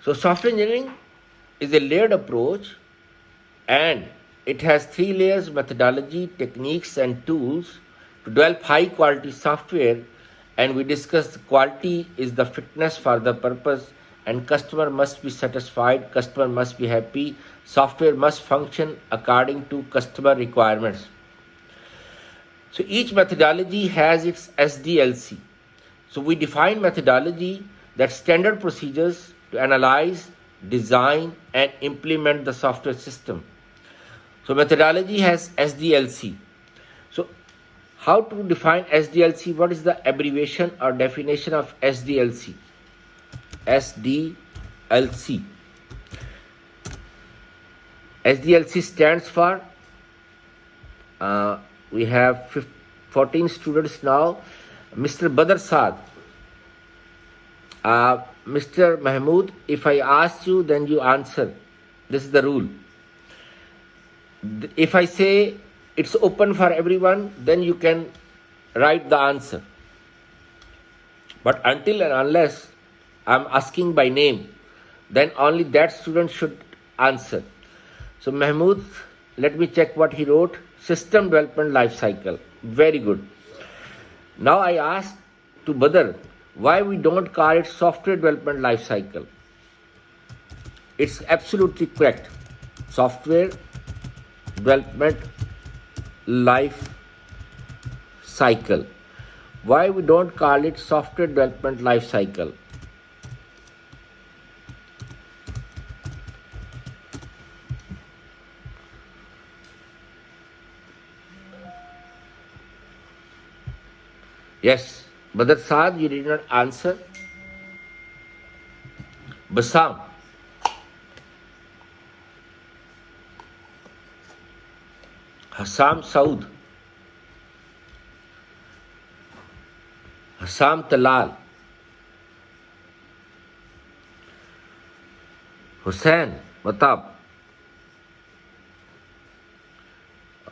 So software engineering is a layered approach, and it has 3 layers: methodology, techniques, and tools to develop high quality software. And we discussed quality is the fitness for the purpose, and customer must be satisfied, customer must be happy, software must function according to customer requirements. So each methodology has its SDLC. So we define methodology, that standard procedures to analyze, design, and implement the software system. So methodology has SDLC. So how to define SDLC? What is the abbreviation or definition of SDLC? SDLC. SDLC stands for, we have 14 students now. Mr. Badr Saad. Mr. Mahmood, if I ask you, then you answer. This is the rule. If I say it's open for everyone, then you can write the answer. But until and unless I'm asking by name, then only that student should answer. So Mahmood, let me check what he wrote. System development life cycle. Very good. Now I ask to Badr, why we don't call it software development life cycle? It's absolutely correct. Software development life cycle. Why we don't call it software development life cycle? Yes, Badr Saad, you did not answer. Bassam. Hassam Saud. Hassam Talal. Hussain Matab.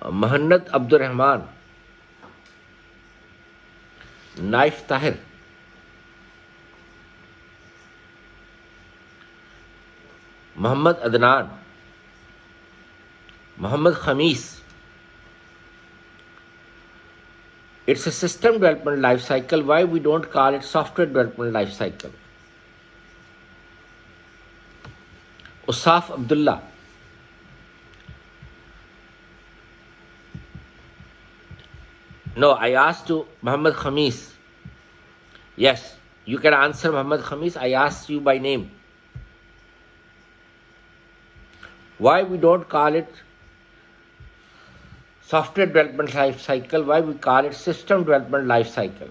Mahannat Abdur Rahman. Naif Tahir. Muhammad Adnan. Muhammad Khamis. It's a system development life cycle. Why we don't call it software development life cycle? Usaf Abdullah. No, I asked to Muhammad Khamis. Yes, you can answer Muhammad Khamis. I asked you by name. Why we don't call it software development life cycle? Why we call it system development life cycle?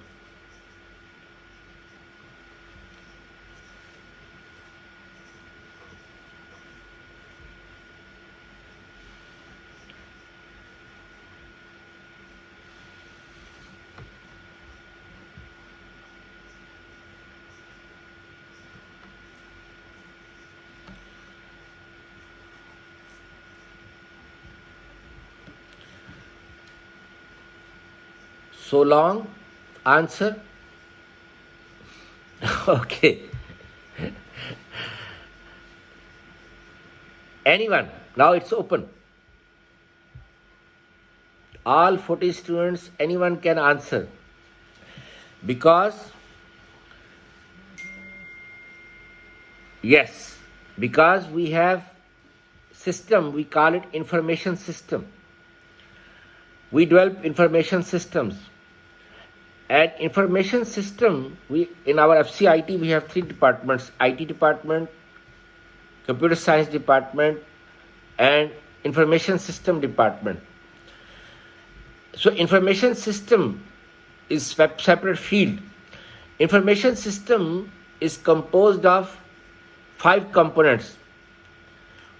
So long answer. Okay. Anyone? Now it's open. All 40 students, anyone can answer. Because, yes, because we have system, we call it information system. We develop information systems. And information system, in our FCIT, we have 3 departments: IT department, computer science department, and information system department. So information system is separate field. Information system is composed of 5 components.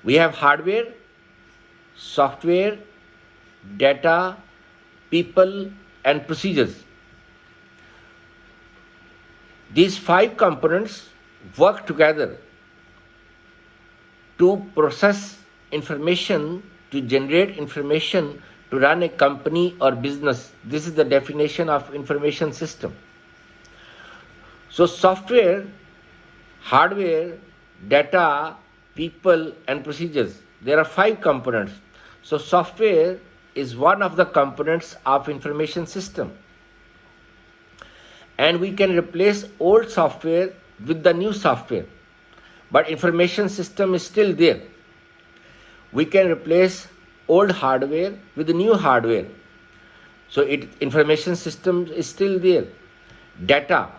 We have hardware, software, data, people, and procedures. These 5 components work together to process information, to generate information, to run a company or business. This is the definition of information system. So software, hardware, data, people, and procedures. There are 5 components. So software is one of the components of information system. And we can replace old software with the new software. But information system is still there. We can replace old hardware with the new hardware. So information system is still there. Data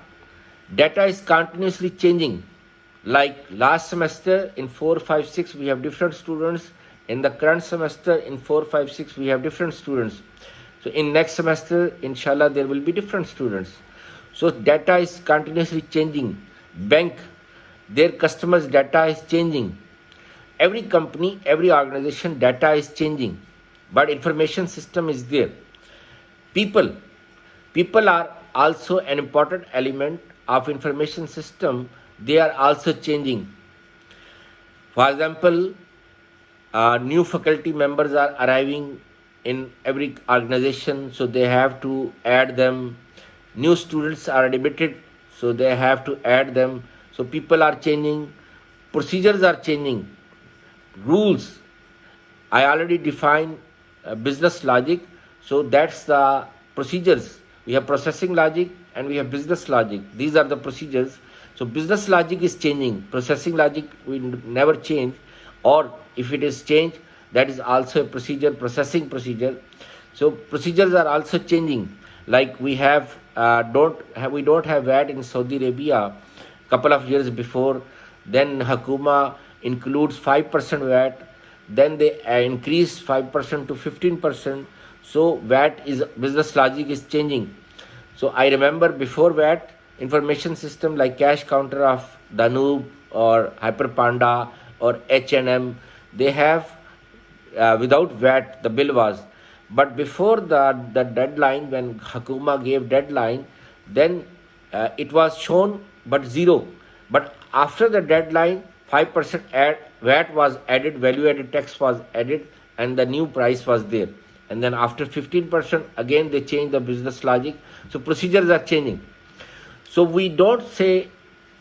is continuously changing. Like last semester in 4, 5, 6 we have different students. In the current semester in 4, 5, 6 we have different students. So in next semester, inshallah, there will be different students. So data is continuously changing. Bank, their customers' data is changing. Every company, every organization, data is changing. But information system is there. People are also an important element of information system. They are also changing. For example, new faculty members are arriving in every organization, so they have to add them. New students are admitted, so they have to add them. So people are changing, procedures are changing, rules. I already defined business logic, so that's the procedures. We have processing logic and we have business logic. These are the procedures. So business logic is changing, processing logic will never change, or if it is changed, that is also a procedure, processing procedure. So procedures are also changing. Like we don't have VAT in Saudi Arabia couple of years before. Then Hakuma includes 5% VAT. Then they increase 5% to 15%. So VAT is business logic is changing. So I remember before VAT, information system like cash counter of Danube or Hyperpanda or H&M, they have without VAT the bill was. But before the deadline, when Hakuma gave deadline, then it was shown but zero. But after the deadline, 5% VAT was added, value added tax was added, and the new price was there. And then after 15%, again they changed the business logic. So procedures are changing. So we don't say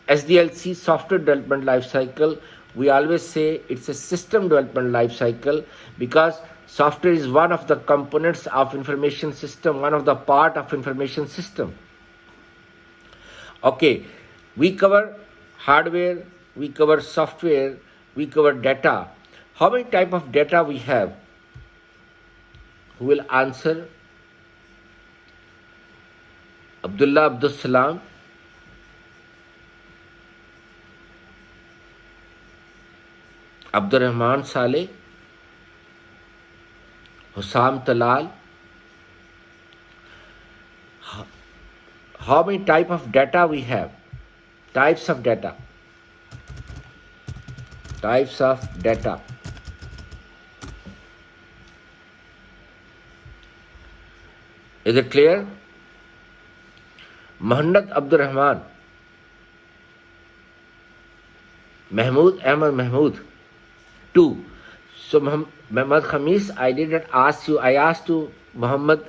SDLC, software development life cycle. We always say it's a system development life cycle, because software is one of the components of information system, one of the part of information system. Okay, we cover hardware, we cover software, we cover data. How many type of data we have? Who will answer? Abdullah Abdul Salam. Abdur Rahman Saleh, Hussam Talal. How many type of data we have? Types of data. Types of data. Is it clear? Muhammad Abdur Rahman. Mahmood Ahmad Mahmood. 2. So Muhammad Khamis, I didn't ask you. I asked you Mahmood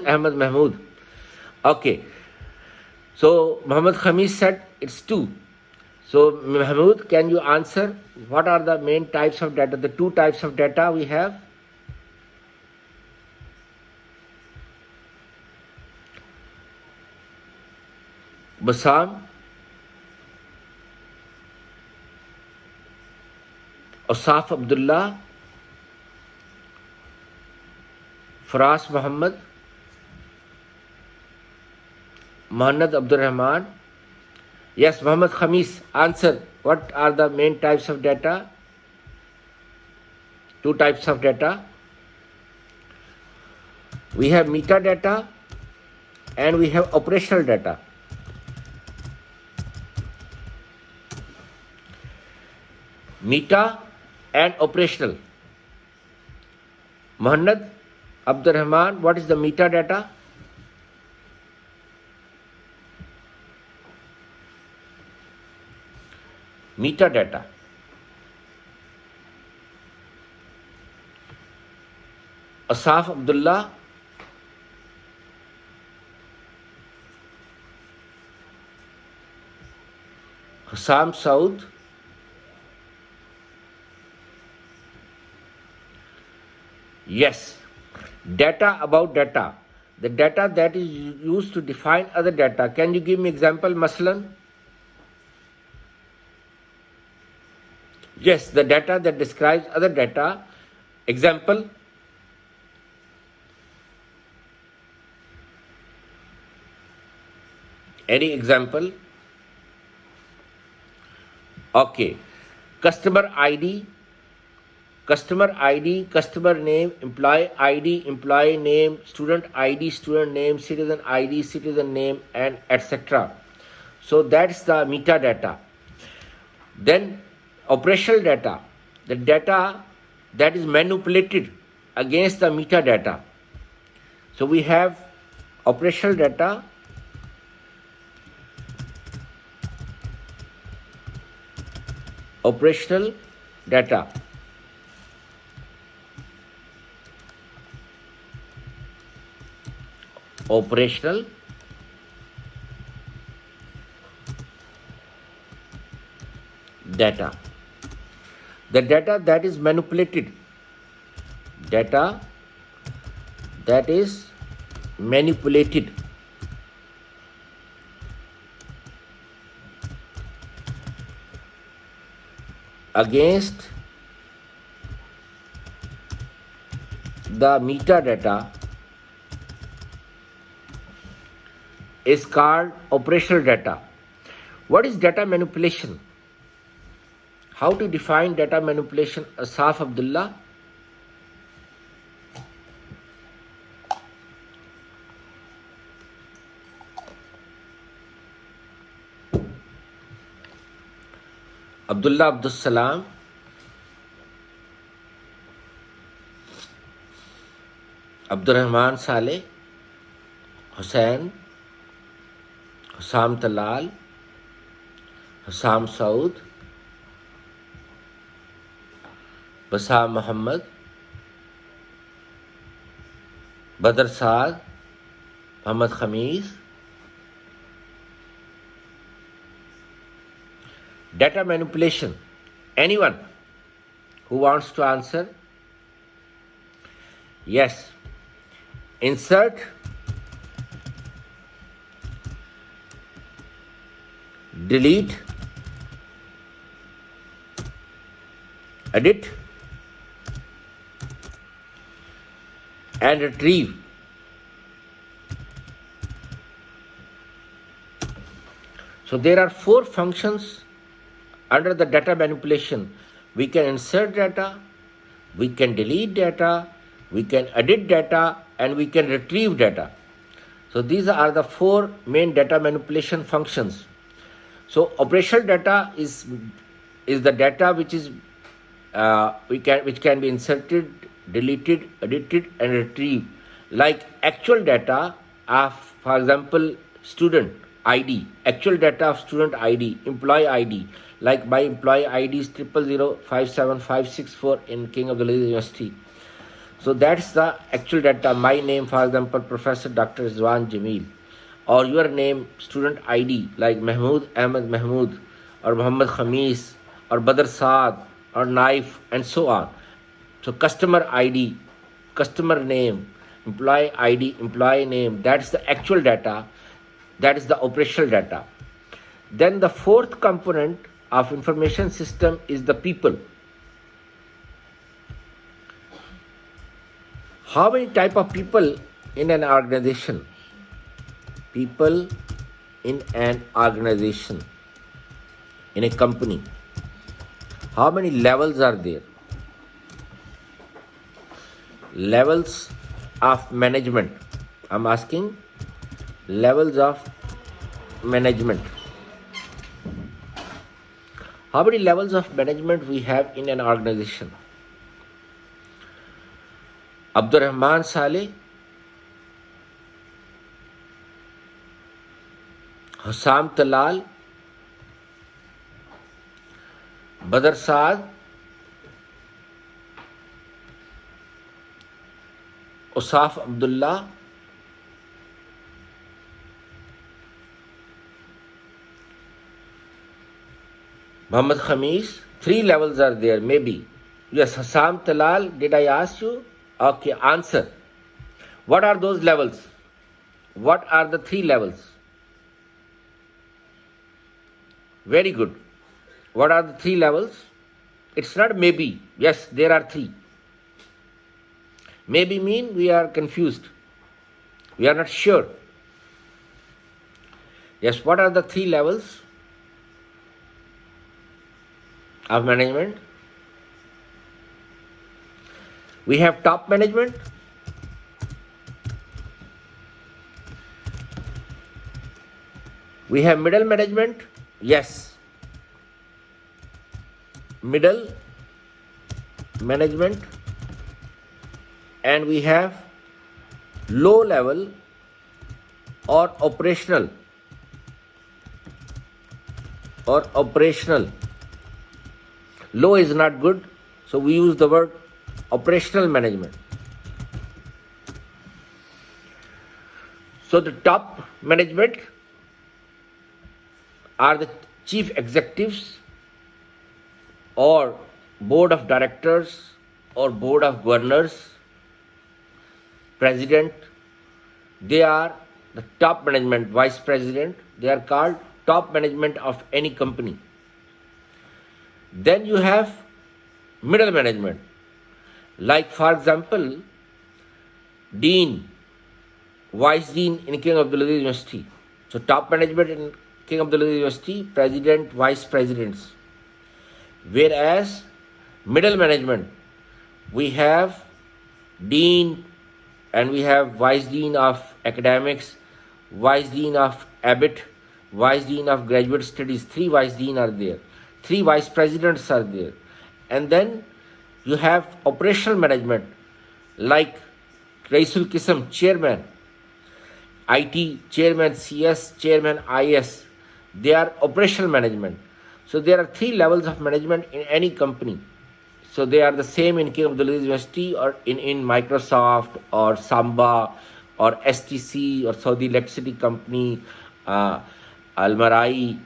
Ahmad Mahmood. Okay. So Muhammad Khamis said it's 2. So Mahmood, can you answer what are the main types of data? The 2 types of data we have. Basam, Asaf Abdullah, Faraz Muhammad, Muhammad Abdur Rahman. Yes, Muhammad Khamis, answer. What are the main types of data? 2 types of data. We have metadata and we have operational data. Meta and operational. Muhammad Abdur Rahman, what is the metadata? Metadata. Asaf Abdullah, Hussam Saud, Yes. Data about data. The data that is used to define other data. Can you give me example, Maslan? Yes, the data that describes other data. Example? Any example? Okay. Customer ID, customer name, employee name, student ID, student name, ID, citizen name, and etc. So that's the metadata. Then operational data, the data that is manipulated against the metadata. So we have operational data, operational data. Operational data. The data that is manipulated. Data that is manipulated against the metadata is called operational data. What is data manipulation? How to define data manipulation? Asaf Abdullah. Abdullah Abdul Salam. Abdur Rahman Saleh. Hussain. Hussam Talal. Hussam Saud. Basam Muhammad. Badr Saad. Muhammad Khamis. Data manipulation. Anyone who wants to answer? Yes. Insert, delete, edit, and retrieve. So there are 4 functions under the data manipulation. We can insert data, we can delete data, we can edit data, and we can retrieve data. So these are the 4 main data manipulation functions. So operational data is the data which is which can be inserted, deleted, edited, and retrieved. Like actual data of, for example, student ID, actual data of student ID, employee ID. Like my employee ID is 000575564 in King Abdulaziz University. So that's the actual data. My name, for example, Professor Dr. Rizwan Jameel. Or your name, student ID, like Mahmood Ahmed Mahmood, or Muhammad Khamis, or Badr Saad, or Naif, and so on. So customer ID, customer name, employee ID, employee name, that's the actual data. That is the operational data. Then the 4th component of information system is the people. How many type of people in an organization? People in an organization, in a company. How many levels are there? Levels of management. I'm asking levels of management. How many levels of management we have in an organization? Abdur Rahman Saleh, Hussam Talal, Badr Saad, Asaf Abdullah, Muhammad Khamis. 3 levels are there, maybe. Yes, Hussam Talal, did I ask you? Okay, answer. What are those levels? What are the 3 levels? Very good. What are the 3 levels? It's not maybe. Yes, there are 3. Maybe mean we are confused. We are not sure. Yes, what are the 3 levels of management? We have top management. We have middle management. Yes. Middle management. And we have low level or operational. Low is not good, so we use the word operational management. So the top management are the chief executives or board of directors or board of governors, president. They are the top management, vice president. They are called top management of any company. Then you have middle management. Like for example, dean, vice dean in King Abdulaziz University. So top management in King Abdulaziz University, president, vice presidents. Whereas middle management, we have dean and we have vice dean of academics, vice dean of Abbott, vice dean of graduate studies. 3 vice dean are there. 3 vice presidents are there. And then you have operational management like Raisul Kisam, chairman, IT chairman, CS chairman, IS. They are operational management. So there are 3 levels of management in any company. So they are the same in King Abdulaziz University or in Microsoft or Samba or STC or Saudi Electricity Company, Almarai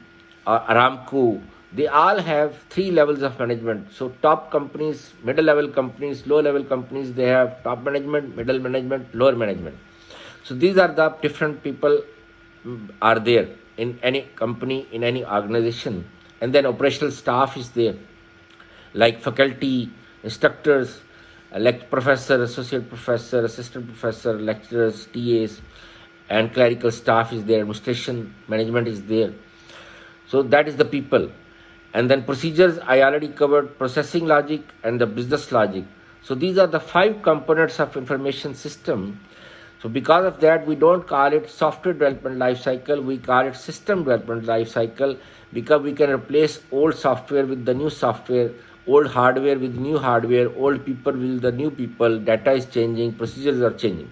or Aramco. They all have 3 levels of management. So top companies, middle level companies, low level companies, they have top management, middle management, lower management. So these are the different people are there in any company, in any organization. And then operational staff is there, like faculty, instructors, professor, associate professor, assistant professor, lecturers, TAs, and clerical staff is there, administration, management is there. So that is the people. And then procedures, I already covered processing logic and the business logic. So these are the 5 components of information system. So because of that, we don't call it software development life cycle, we call it system development life cycle, because we can replace old software with the new software, old hardware with new hardware, old people with the new people, data is changing, procedures are changing.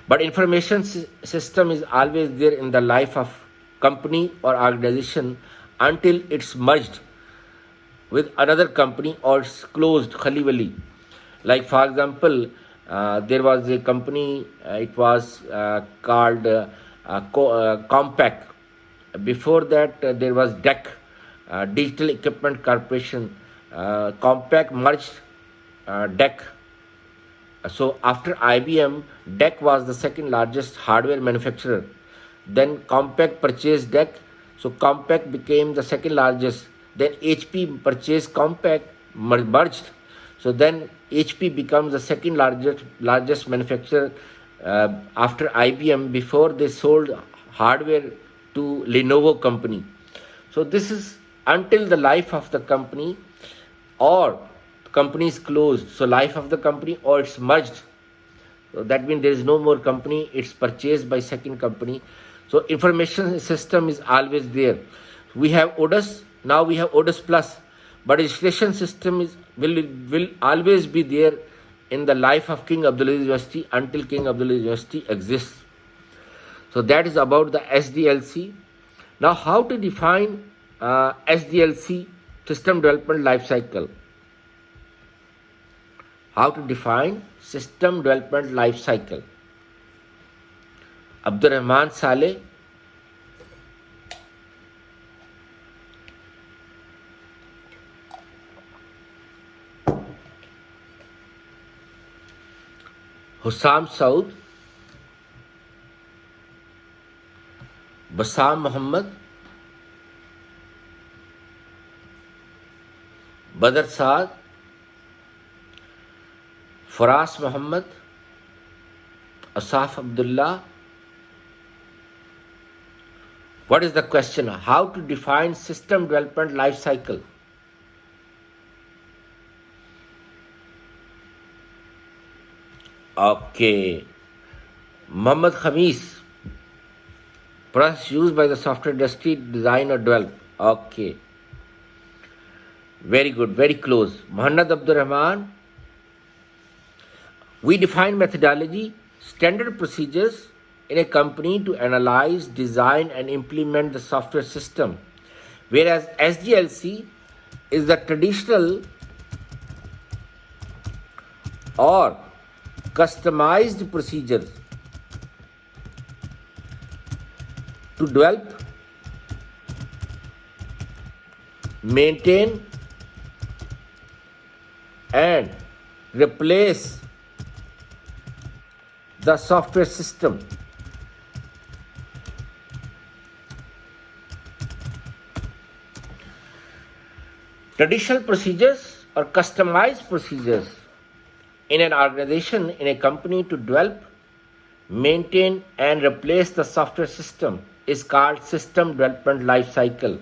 But information system is always there in the life of company or organization until it's merged with another company or it's closed, khali wali. Like for example, there was a company, it was called Compaq. Before that, there was DEC, Digital Equipment Corporation. Compaq merged DEC. So after IBM, DEC was the second largest hardware manufacturer. Then Compaq purchased DEC. So Compaq became the second largest. Then HP purchased Compaq, merged. So then HP becomes the second largest manufacturer after IBM, before they sold hardware to Lenovo company. So this is until the life of the company or company is closed. So life of the company or it's merged. So that means there is no more company, it's purchased by second company. So information system is always there. We have Odus, now we have Odus Plus, but registration system will always be there in the life of King Abdulaziz University until King Abdulaziz University exists. So that is about the SDLC. Now how to define SDLC, system development life cycle? How to define system development life cycle? Abdurrahman Saleh. Hussam Saud, Bassam Muhammad, Badr Saad, Faraz Muhammad, Asaf Abdullah. What is the question? How to define system development life cycle? Okay. Muhammad Khamis. Process used by the software industry, design or develop. Okay. Very good, very close. Muhammad Abdul Rahman. We define methodology, standard procedures in a company to analyze, design, and implement the software system. Whereas SDLC is the traditional or customized procedures to develop, maintain, and replace the software system. Traditional procedures or customized procedures in an organization, in a company to develop, maintain, and replace the software system is called system development life cycle.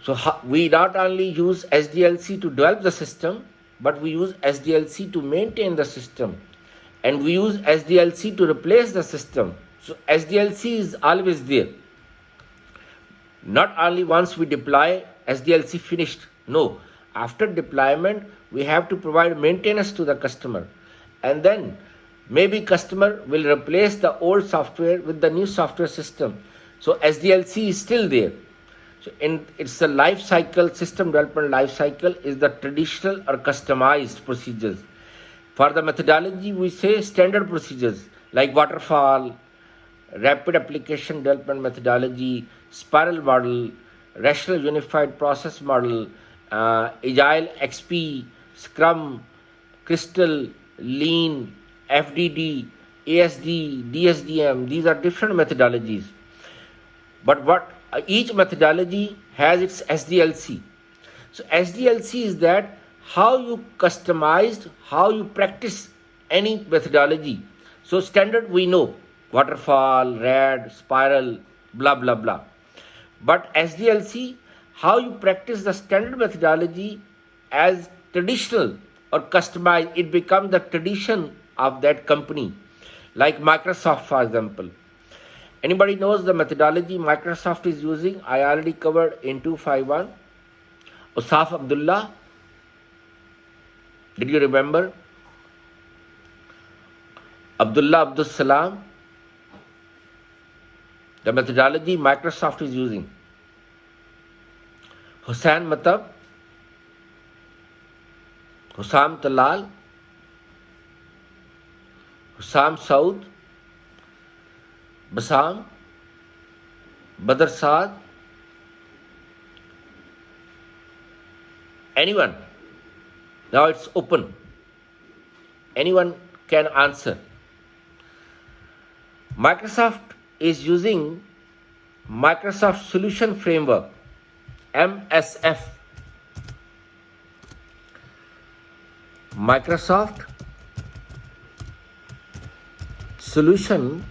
So we not only use SDLC to develop the system, but we use SDLC to maintain the system, and we use SDLC to replace the system. So SDLC is always there. Not only once we deploy SDLC finished. No, after deployment we have to provide maintenance to the customer, and then maybe customer will replace the old software with the new software system. So SDLC is still there. So it's the life cycle, system development life cycle is the traditional or customized procedures. For the methodology, we say standard procedures like waterfall, rapid application development methodology, spiral model, rational unified process model, agile XP, Scrum, Crystal, Lean, FDD, ASD, DSDM. These are different methodologies. But each methodology has its SDLC. So SDLC is that how you customized, how you practice any methodology. So standard we know, waterfall, RAD, spiral, blah, blah, blah. But SDLC, how you practice the standard methodology as traditional or customized, it becomes the tradition of that company. Like Microsoft, for example. Anybody knows the methodology Microsoft is using? I already covered in 251. Asaf Abdullah. Did you remember? Abdullah Abdul Salam. The methodology Microsoft is using. Hussain Matab. Hussam Talal. Hussam Saud. Bassam, Badr Saad, anyone. Now it's open. Anyone can answer. Microsoft is using Microsoft Solution Framework, MSF. Microsoft Solution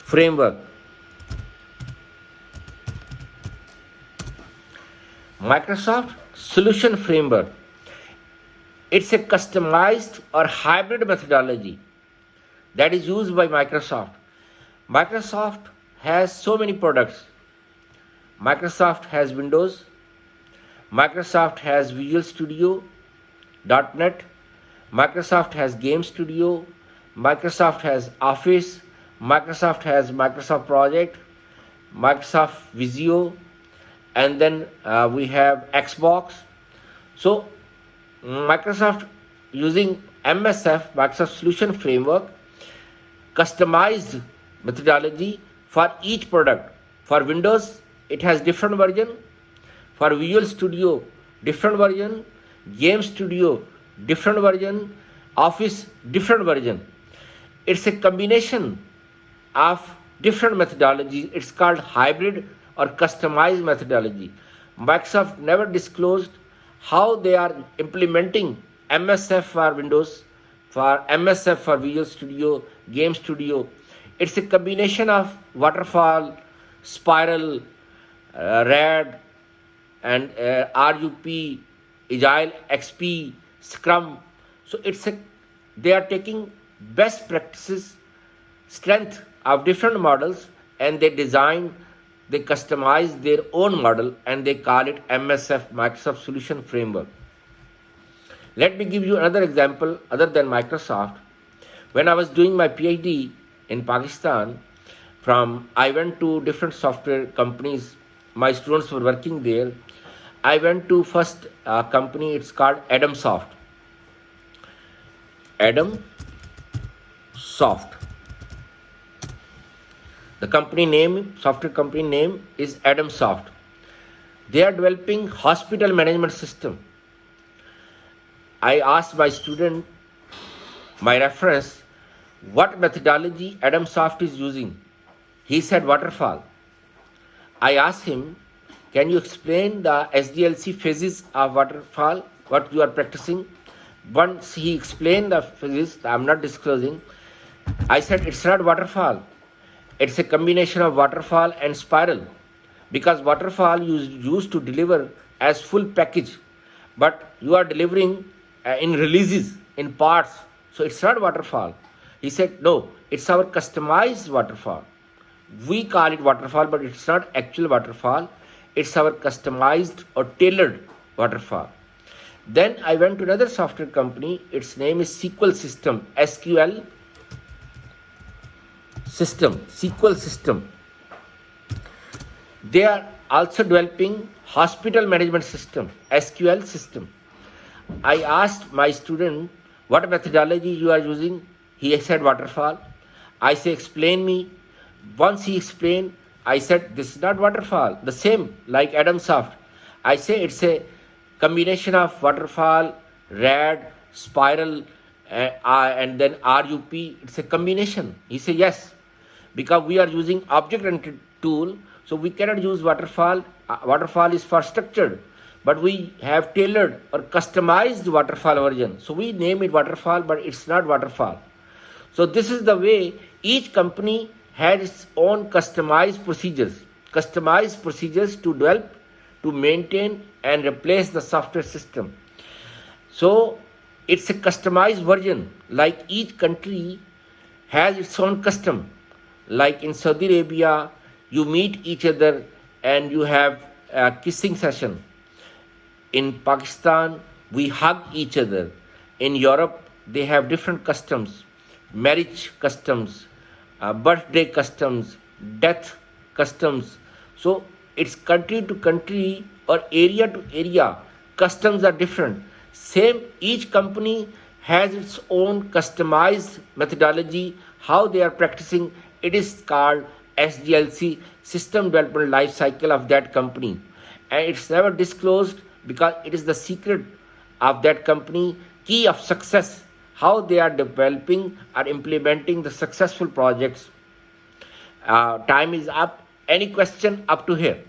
Framework. Microsoft Solution Framework. It's a customized or hybrid methodology that is used by Microsoft. Microsoft has so many products. Microsoft has Windows. Microsoft has Visual Studio, .NET. Microsoft has Game Studio. Microsoft has Office. Microsoft has Microsoft Project, Microsoft Visio, and then we have Xbox. So Microsoft using MSF, Microsoft Solution Framework, customized methodology for each product. For Windows, it has different version. For Visual Studio, different version. Game Studio, different version, Office, different version. It's a combination of different methodologies. It's called hybrid or customized methodology. Microsoft never disclosed how they are implementing MSF for Windows, for MSF for Visual Studio, Game Studio. It's a combination of waterfall, spiral, RAD, and RUP, Agile, XP, Scrum. So they are taking best practices, strength of different models, and they customize their own model, and they call it MSF, Microsoft Solution Framework. Let me give you another example other than Microsoft. When I was doing my PhD in Pakistan, I went to different software companies. My students were working there. I went to first company, it's called Adamsoft. Adamsoft. The software company name is Adamsoft. They are developing hospital management system. I asked my student, my reference, what methodology Adamsoft is using. He said waterfall. I asked him, can you explain the SDLC phases of waterfall, what you are practicing? Once he explained the phases, I'm not disclosing, I said it's not waterfall. It's a combination of waterfall and spiral, because waterfall you used to deliver as full package, but you are delivering in releases, in parts. So it's not waterfall. He said, no, it's our customized waterfall. We call it waterfall, but it's not actual waterfall. It's our customized or tailored waterfall. Then I went to another software company. Its name is SQL System, SQL System. They are also developing hospital management system, SQL System. I asked my student, what methodology you are using? He said waterfall. I say, explain me. Once he explained, I said, this is not waterfall. The same like Adamsoft. I say it's a combination of waterfall, RAD, spiral, and then RUP. It's a combination. He said, yes, because we are using object-oriented tool, so we cannot use waterfall. Waterfall is for structured, but we have tailored or customized waterfall version. So we name it waterfall, but it's not waterfall. So this is the way each company has its own customized procedures to develop, to maintain and replace the software system. So it's a customized version. Like each country has its own custom. Like in Saudi Arabia, you meet each other and you have a kissing session. In Pakistan, we hug each other. In Europe, they have different customs, marriage customs, birthday customs, death customs. So it's country to country or area to area, customs are different. Same, each company has its own customized methodology, how they are practicing. It is called SDLC, System Development Life Cycle of that company. And it's never disclosed because it is the secret of that company, key of success, how they are developing or implementing the successful projects. Time is up. Any question up to here?